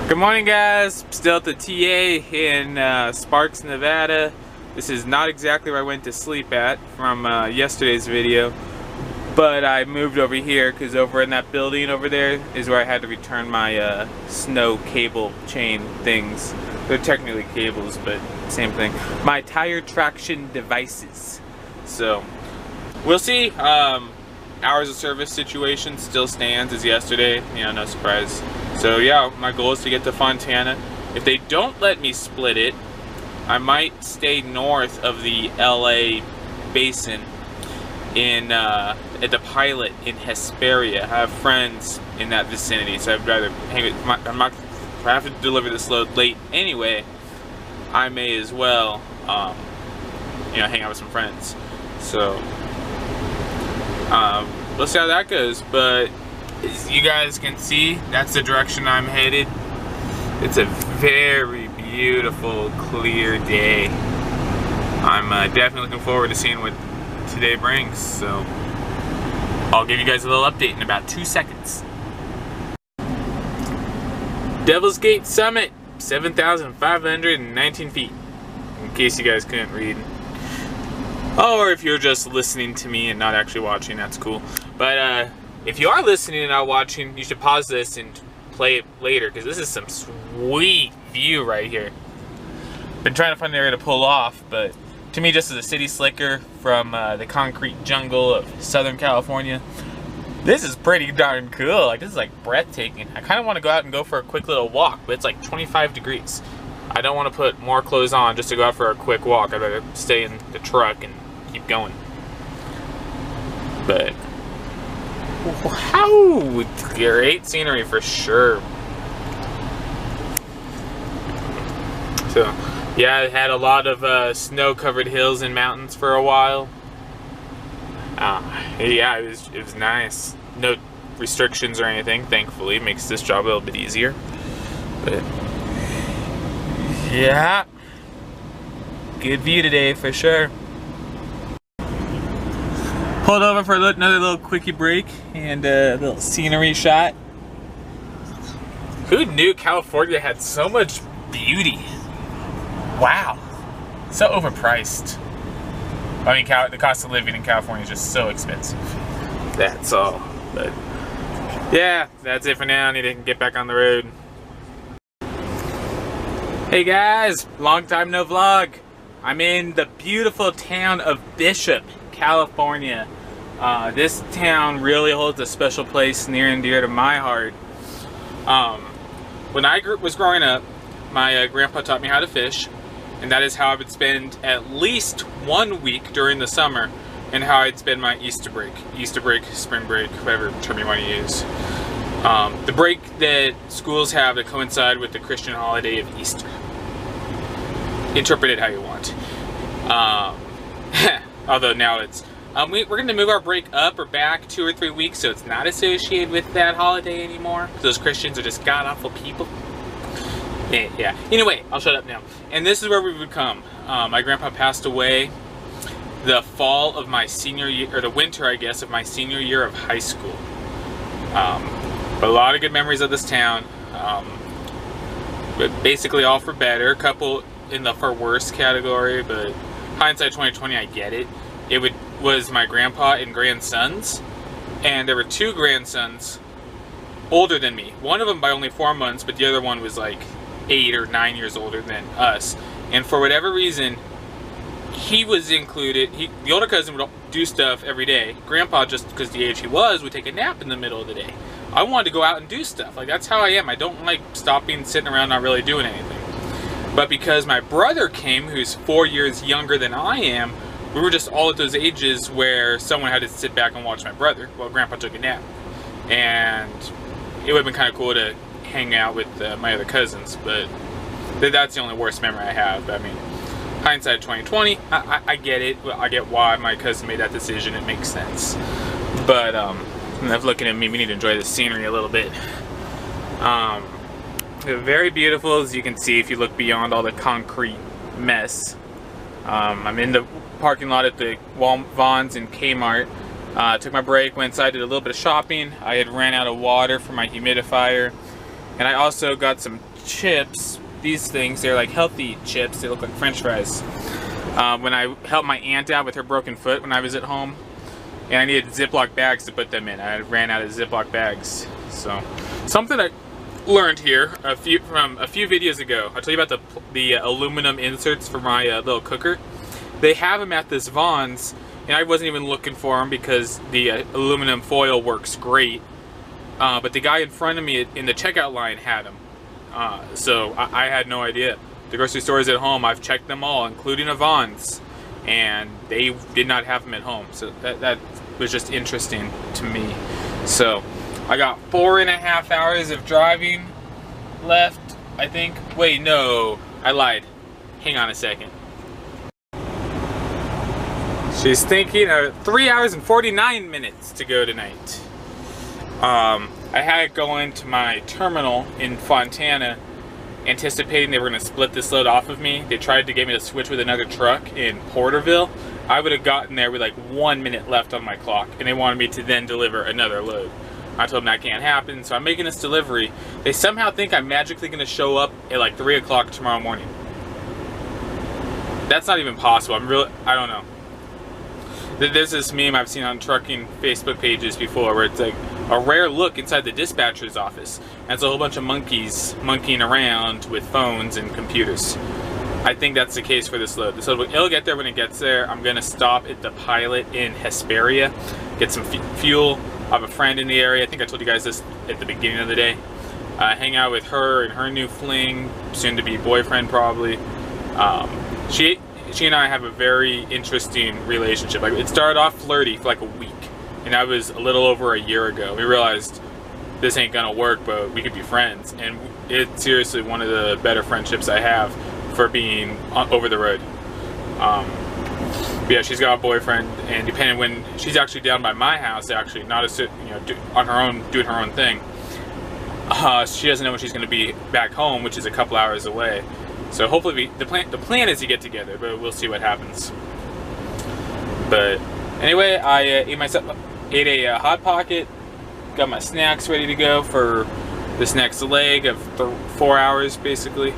Good morning, guys. Still at the TA in Sparks, Nevada. This is not exactly where I went to sleep at from yesterday's video, but I moved over here because over in that building over there is where I had to return my snow cable chain things. They're technically cables, but same thing. My tire traction devices. So we'll see. Hours of service situation still stands as yesterday. You know, no surprise. So yeah, my goal is to get to Fontana. If they don't let me split it, I might stay north of the LA basin in at the Pilot in Hesperia. I have friends in that vicinity, so I'd rather hang with I'm not, if I have to deliver this load late anyway, I may as well you know, hang out with some friends. So we'll see how that goes, but as you guys can see, that's the direction I'm headed. It's a very beautiful, clear day. I'm definitely looking forward to seeing what today brings, so I'll give you guys a little update in about 2 seconds. Devil's Gate Summit, 7,519 feet, in case you guys couldn't read. Or if you're just listening to me and not actually watching, that's cool. But if you are listening and not watching, you should pause this and play it later, because this is some sweet view right here. Been trying to find an area to pull off, but to me, just as a city slicker from the concrete jungle of Southern California, this is pretty darn cool. Like, this is like breathtaking. I kind of want to go out and go for a quick little walk, but it's like 25 degrees. I don't want to put more clothes on just to go out for a quick walk. I'd rather stay in the truck and keep going. But wow, great scenery for sure. So yeah, I had a lot of snow-covered hills and mountains for a while. Yeah, it was nice. No restrictions or anything, thankfully. Makes this job a little bit easier. But yeah, good view today for sure. Pulled over for another little quickie break and a little scenery shot. Who knew California had so much beauty? Wow, so overpriced. I mean, the cost of living in California is just so expensive. That's all. But yeah, that's it for now. I need to get back on the road. Hey guys, long time no vlog. I'm in the beautiful town of Bishop, California. This town really holds a special place near and dear to my heart. When I was growing up, my grandpa taught me how to fish, and that is how I would spend at least 1 week during the summer, and how I'd spend my Easter break, spring break, whatever term you want to use. The break that schools have to coincide with the Christian holiday of Easter. Interpret it how you want. Although now it's we're going to move our break up or back 2 or 3 weeks, so it's not associated with that holiday anymore. Those Christians are just god-awful people. Yeah. Anyway, I'll shut up now. And this is where we would come. My grandpa passed away the fall of my senior year, or the winter, I guess, of my senior year of high school. But a lot of good memories of this town. But basically all for better. A couple in the for worse category, but hindsight 2020, I get it. It was my grandpa and grandsons, and there were 2 grandsons older than me. One of them by only 4 months, but the other one was like 8 or 9 years older than us. And for whatever reason, he was included. The older cousin would do stuff every day. Grandpa, just because the age he was, would take a nap in the middle of the day. I wanted to go out and do stuff. Like, that's how I am. I don't like stopping, sitting around, not really doing anything. But because my brother came, who's 4 years younger than I am, we were just all at those ages where someone had to sit back and watch my brother while Grandpa took a nap. And it would have been kind of cool to hang out with my other cousins, but that's the only worst memory I have. I mean, hindsight 2020, I get it. I get why my cousin made that decision. It makes sense. But enough looking at me. We need to enjoy the scenery a little bit. Very beautiful, as you can see if you look beyond all the concrete mess. I'm in the parking lot at the Vons and Kmart. Took my break, went inside, did a little bit of shopping. I had ran out of water for my humidifier, and I also got some chips, these things, they're like healthy chips, they look like French fries. When I helped my aunt out with her broken foot when I was at home, and I needed Ziploc bags to put them in. I ran out of Ziploc bags. So, something I learned here from a few videos ago. I told you about the aluminum inserts for my little cooker. They have them at this Vons, and I wasn't even looking for them because the aluminum foil works great. But the guy in front of me in the checkout line had them. So I had no idea. The grocery stores at home, I've checked them all, including a Vons, and they did not have them at home. So that was just interesting to me. So I got 4.5 hours of driving left, I think. Wait, no, I lied. Hang on a second. She's thinking 3 hours and 49 minutes to go tonight. I had it going to my terminal in Fontana, anticipating they were going to split this load off of me. They tried to get me to switch with another truck in Porterville. I would have gotten there with like 1 minute left on my clock, and they wanted me to then deliver another load. I told them that can't happen, so I'm making this delivery. They somehow think I'm magically going to show up at like 3 o'clock tomorrow morning. That's not even possible. I don't know. There's this meme I've seen on trucking Facebook pages before where it's like a rare look inside the dispatcher's office. And it's a whole bunch of monkeys monkeying around with phones and computers. I think that's the case for this load. So it'll get there when it gets there. I'm going to stop at the Pilot in Hesperia, get some fuel. I have a friend in the area. I think I told you guys this at the beginning of the day. Hang out with her and her new fling, soon to be boyfriend probably. She and I have a very interesting relationship. Like, it started off flirty for like a week, and that was a little over a year ago. We realized this ain't gonna work, but we could be friends, and it's seriously one of the better friendships I have for being over the road. But yeah, she's got a boyfriend, and depending when she's actually down by my house, actually not on her own, doing her own thing. She doesn't know when she's gonna be back home, which is a couple hours away. So hopefully the plan is to get together, but we'll see what happens. But anyway, I ate a Hot Pocket, got my snacks ready to go for this next leg of 4 hours basically.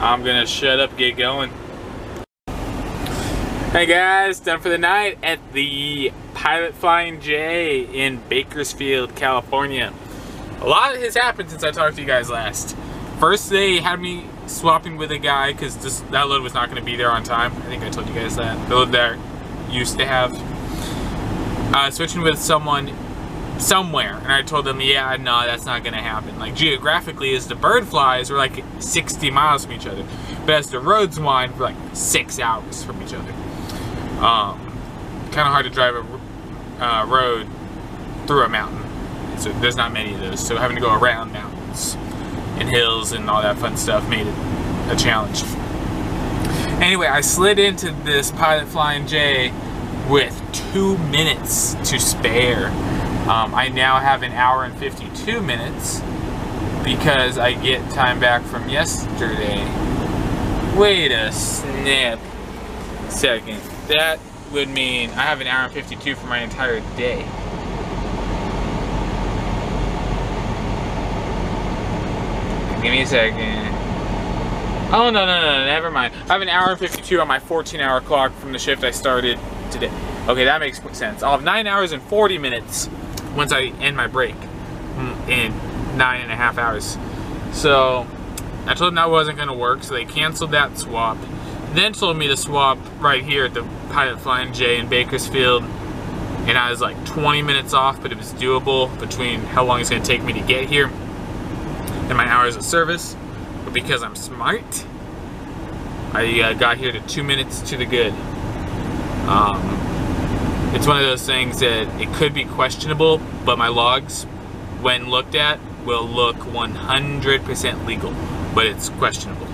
I'm gonna shut up, get going. Hey guys, done for the night at the Pilot Flying J in Bakersfield, California. A lot has happened since I talked to you guys last. First, they had me swapping with a guy because that load was not going to be there on time. I think I told you guys that. The load that I used to have. Switching with someone somewhere, and I told them, yeah, no, that's not going to happen. Like, geographically, as the bird flies, we're like 60 miles from each other. But as the roads wind, we're like 6 hours from each other. Kind of hard to drive a road through a mountain. So there's not many of those. So having to go around mountains and hills and all that fun stuff made it a challenge. Anyway, I slid into this Pilot Flying J with 2 minutes to spare. I now have 1 hour and 52 minutes because I get time back from yesterday. Wait a snap second. That would mean I have 1 hour and 52 for my entire day. Give me a second. Oh, no, never mind. I have 1 hour and 52 on my 14-hour clock from the shift I started today. Okay, that makes sense. I'll have 9 hours and 40 minutes once I end my break in 9.5 hours. So I told them that wasn't going to work, so they canceled that swap. Then told me to swap right here at the Pilot Flying J in Bakersfield. And I was like 20 minutes off, but it was doable between how long it's going to take me to get here and my hours of service. But because I'm smart, I got here to 2 minutes to the good. It's one of those things that it could be questionable, but my logs, when looked at, will look 100% legal, but it's questionable.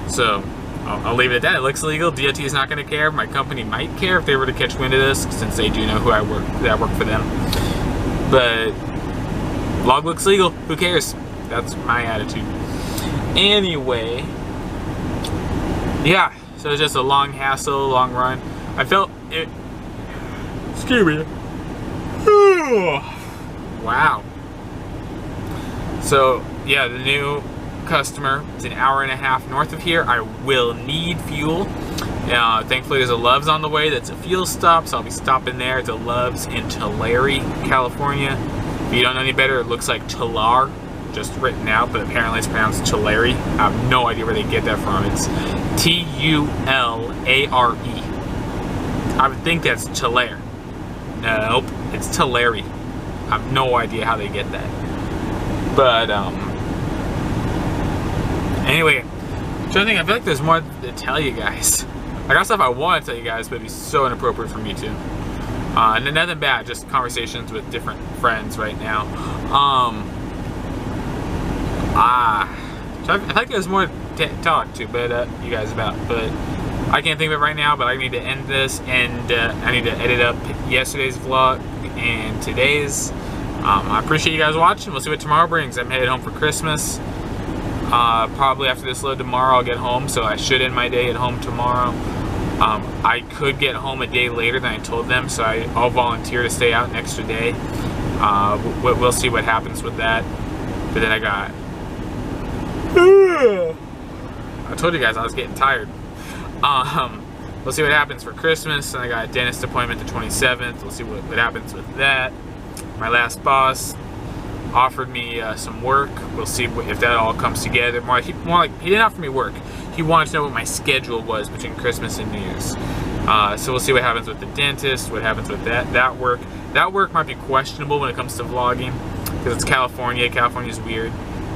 So I'll leave it at that. It looks legal. DOT is not going to care. My company might care if they were to catch wind of this, since they do know who I work for them. But log looks legal. Who cares? That's my attitude. Anyway, yeah. So it's just a long hassle, long run. I felt it. Excuse me. Wow. So yeah, the new customer is an hour and a half north of here. I will need fuel. Thankfully there's a Love's on the way that's a fuel stop, so I'll be stopping there. It's a Love's in Tulare, California. If you don't know any better, it looks like Tulare, just written out, but apparently it's pronounced Tulare. I have no idea where they get that from. It's Tulare. I would think that's Tulare. Nope, it's Tulare. I have no idea how they get that. But, anyway, so I feel like there's more to tell you guys. I got stuff I want to tell you guys, but it'd be so inappropriate for me to. And then nothing bad, just conversations with different friends right now. So I feel like there's more to talk to you guys about, but I can't think of it right now. But I need to end this, and I need to edit up yesterday's vlog and today's. I appreciate you guys watching. We'll see what tomorrow brings. I'm headed home for Christmas. Probably after this load tomorrow I'll get home, so I should end my day at home tomorrow. I could get home a day later than I told them, so I'll volunteer to stay out an extra day. We'll see what happens with that. But then I told you guys I was getting tired. We'll see what happens for Christmas, and I got a dentist appointment the 27th. We'll see what happens with that. My last boss offered me some work. We'll see if that all comes together. He didn't offer me work. He wanted to know what my schedule was between Christmas and New Year's. So we'll see what happens with the dentist, what happens with that work. That work might be questionable when it comes to vlogging, because it's California. California's weird.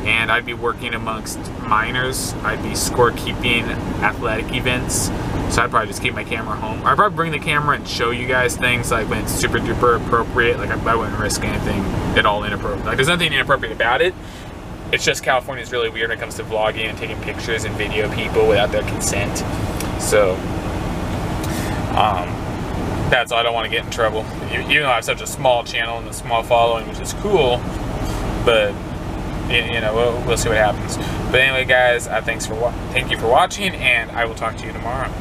And I'd be working amongst minors. I'd be scorekeeping athletic events. So I'd probably just keep my camera home. Or I'd probably bring the camera and show you guys things like when it's super duper appropriate. Like I wouldn't risk anything at all inappropriate. Like there's nothing inappropriate about it. It's just California's really weird when it comes to vlogging and taking pictures and video people without their consent. So that's all. I don't want to get in trouble. Even though I have such a small channel and a small following, which is cool, but you know, we'll see what happens. But anyway, guys, thank you for watching, and I will talk to you tomorrow.